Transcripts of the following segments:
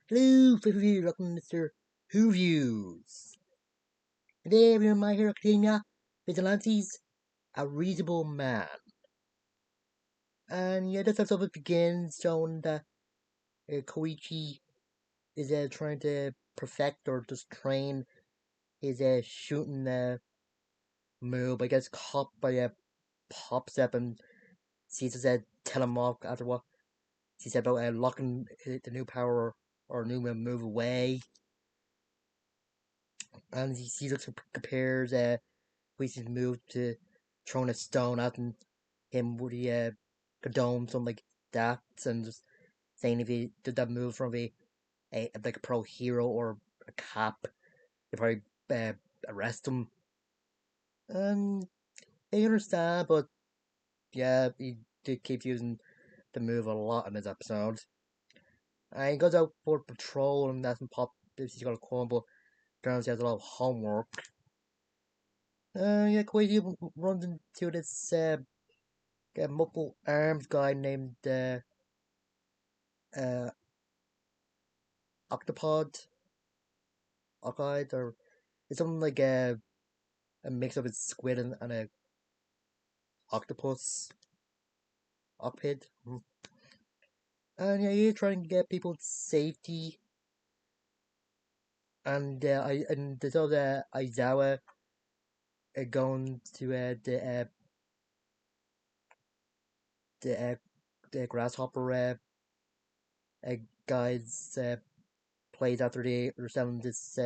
Hello, favorite welcome Mr. Who Views. Today we're in My Hero Academia, Vigilantes, a reasonable man. And yeah, this episode begins showing that Koichi is trying to perfect or just train his shooting move. I guess caught by a pop step and sees us tell him off after what he said about locking the new power or new move away. And he looks compares Reese's move to throwing a stone at him would he condone something like that and just saying if he did that move from a like a pro hero or a cap, they'd probably arrest him. And I understand, but yeah, he did keep using the move a lot in this episode. And he goes out for patrol and that's pop if he's got a call, but turns out he has a lot of homework. Yeah, Koichi runs into this multiple arms guy named uh, Octopod, Octide, or it's something like a mix of a squid and a octopus, octopid. And yeah, he's trying to get people to safety. And there's other Aizawa going to the the grasshopper uh, guys plays after they were selling this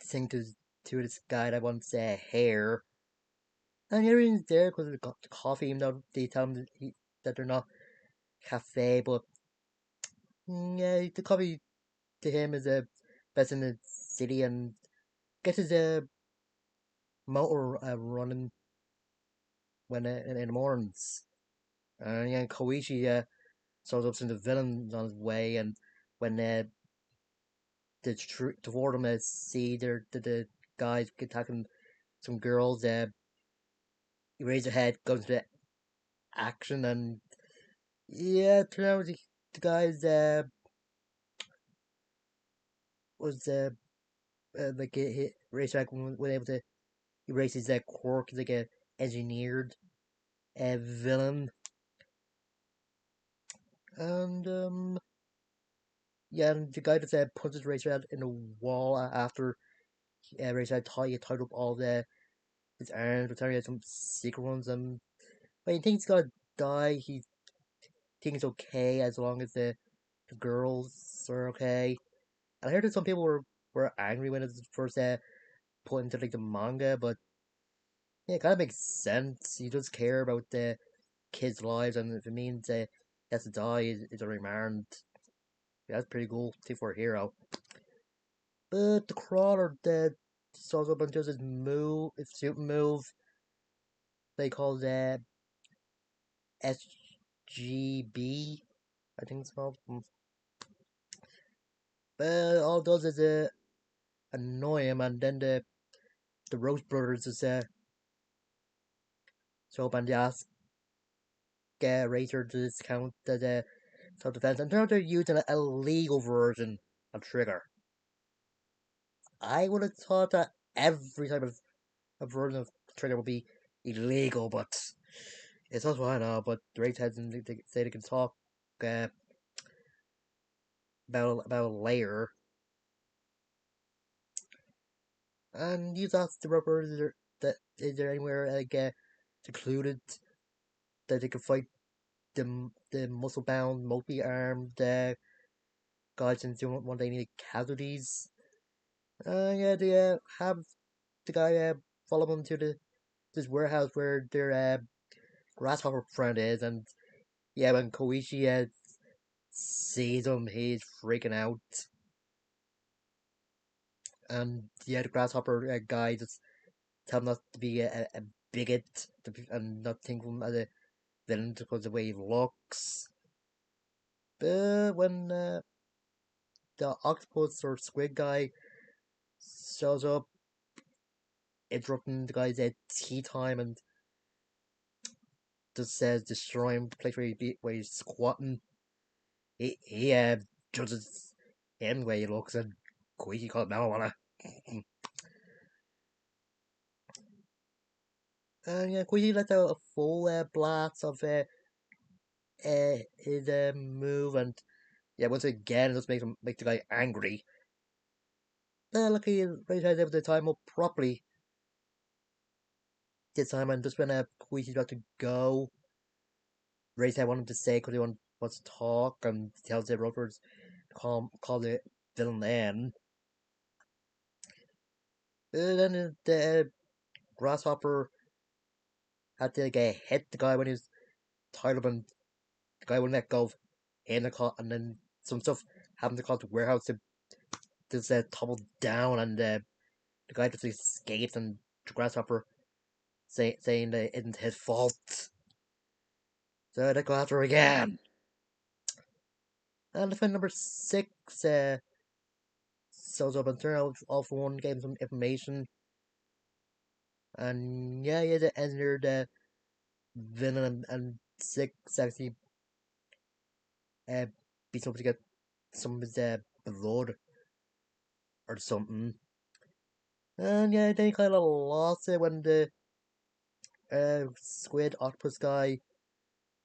thing to this guy that wants hair. And everyone's there because of the coffee, even though they tell him that they're not cafe, but yeah, the coffee to him is the best in the city and gets his motor running when in the mornings. And yeah, Koichi shows up some of the villains on his way, and when the four of them see the guys attacking some girls, he raises their head, goes into action, and yeah, it turns out the guys was like Racetrack was able to erase his quirk as like a engineered villain. And yeah, and the guy that punches Racetrack in the wall after Racetrack tied up all his arms, but he had some secret ones. And when he thinks he's gonna die, he thinks it's okay as long as the girls are okay. And I heard that some people were angry when it was first put into like the manga, but yeah, it kind of makes sense. He does care about the kids' lives, and if it means he has to die, is a remand. Yeah, that's pretty cool. T for a hero. But the crawler that shows up and does his move, his super move, they call that SGB, I think it's called. But all it does is annoy him, and then the Roach Brothers just show up and they ask Razor to discount the self defense, and they're using a legal version of Trigger. I would have thought that every type of a version of Trigger would be illegal, but it's not what I know. But the race heads and they say they can talk uh, about it later, and you ask the rubber is there anywhere like secluded that they could fight the muscle bound, multi armed guys and don't want any casualties. Yeah, they have the guy follow them to this warehouse where their grasshopper friend is, and yeah, when Koichi sees him, he's freaking out. And yeah, the grasshopper guy just tell him not to be a bigot and not think of him as a villain because of the way he looks. But when the octopus or squid guy shows up, interrupting the guy's tea time and just says destroying the place where he's squatting, he judges him the way he looks, and Koichi called marijuana. And yeah, Koichi lets out a full blast of his move, and yeah, once again, it just make the guy angry. Luckily, Rage is able to time up properly this time, and just when Koichi's about to go, Rage wanted him to say because he wants to talk, and tells the rovers call the villain in. Then the grasshopper had to hit the guy when he was tied up, and the guy wouldn't let go of him, and then some stuff happened to cause the warehouse to just topple down, and the guy just escapes, and the grasshopper saying that it isn't his fault. So they go after her again. And defender number 6 shows up and turn out all for one, gave him some information. And yeah, he had to enter the villain, and 6 actually beats him up to get some of his blood or something. And yeah, then he kind of lost it when the squid octopus guy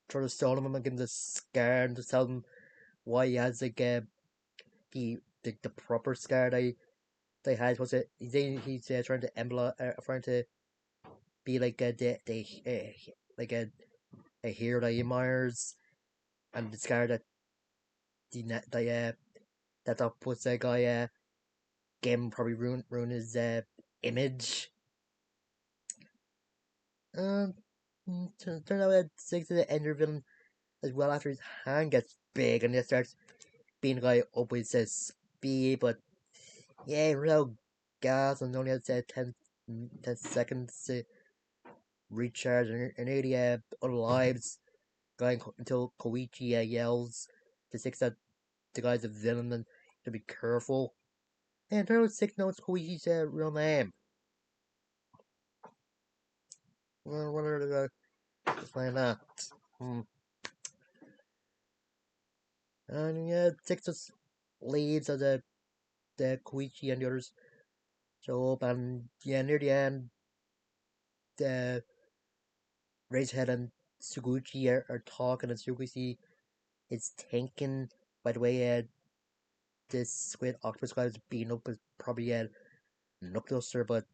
tried to stone him and give him the scar and just tell him why he has like the proper scar they had was it he's trying to trying to be like like a hero that he admires, and the scar that that octopus guy gave him probably ruin his image. Um, turns out that Six is the ender villain as well after his hand gets big and he starts being the guy up with his speed, but yeah, real gas and only has 10 seconds to recharge and nearly other lives going until Koichi yells to Six that the guy's a villain and to be careful. And turns out Six knows Koichi's real name. Well, what are the guys find that? And yeah, Six just leaves as the Koichi and the others show up, and yeah, near the end, the Racehead and Suguchi are talking, and Suguchi is thinking, by the way, this squid octopus guy is beaten up as probably a Knuckleduster, but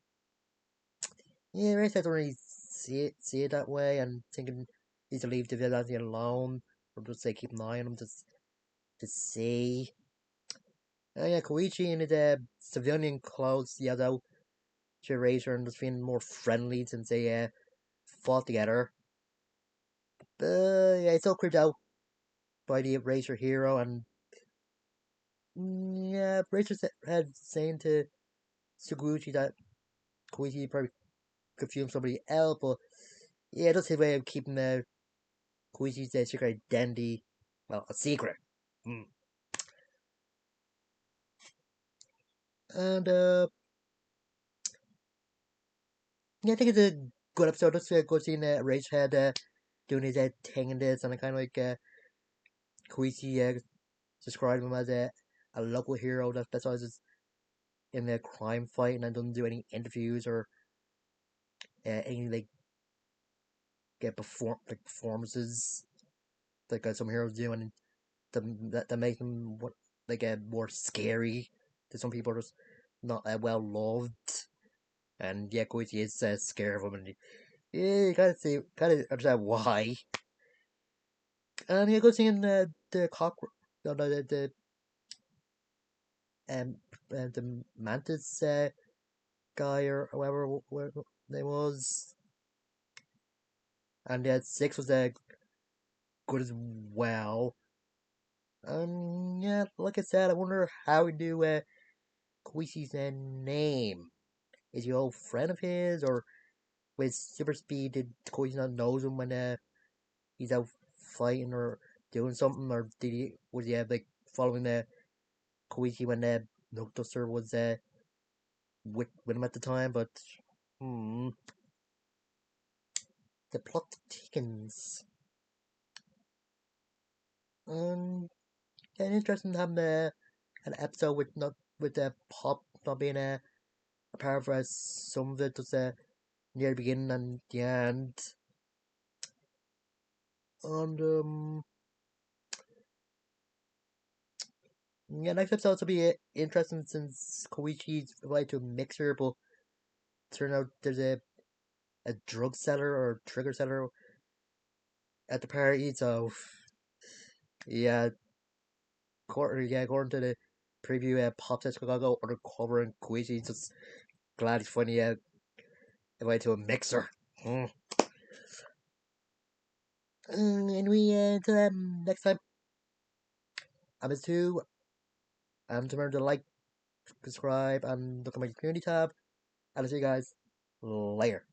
yeah, Racehead don't really see it that way, and thinking he's to leave the Vigilante alone, or just say keep an eye on him to see. And yeah, Koichi in his civilian clothes yelled out to Razor and just feeling more friendly since they fought together. Yeah, it's all creeped out by the Razor hero, and yeah, Razor had saying to Suguchi that Koichi probably confused somebody else, but yeah, that's his way of keeping Koichi's secret identity, well, a secret. Mm. And yeah, I think it's a good episode. Just good seeing Rage had doing his thing in this, and I kind of like Koichi described him as a local hero. That's why he's in a crime fight and doesn't do any interviews or any like performances like some heroes do, and that make them like more scary. To some people, are just not well loved, and yeah, Koichi is scared of him, and yeah, you kind of understand why. And you go seeing the cockroach, no, um the mantis guy or whoever they was, and yeah, 6 was good as well. Yeah, like I said, I wonder how we do Koishi's name. Is he an old friend of his, or with super speed did Koichi not knows him when he's out fighting or doing something, or was he like following Koichi when Noctuster was with him at the time? But hmm, the plot thickens. Um, yeah, interesting having an episode with not with the pop not being a part of some of it just near the beginning and the end. And yeah, next episode will be interesting since Koichi's related to a mixer, but turn out there's a drug seller or trigger seller at the party. So yeah, according to the preview, Pop says Chicago undercover and Koichi's just glad he's finally related to a mixer. Mm. Anyway, until next time, I'm Mr.Who. And remember to like, subscribe, and look at my community tab. And I'll see you guys later.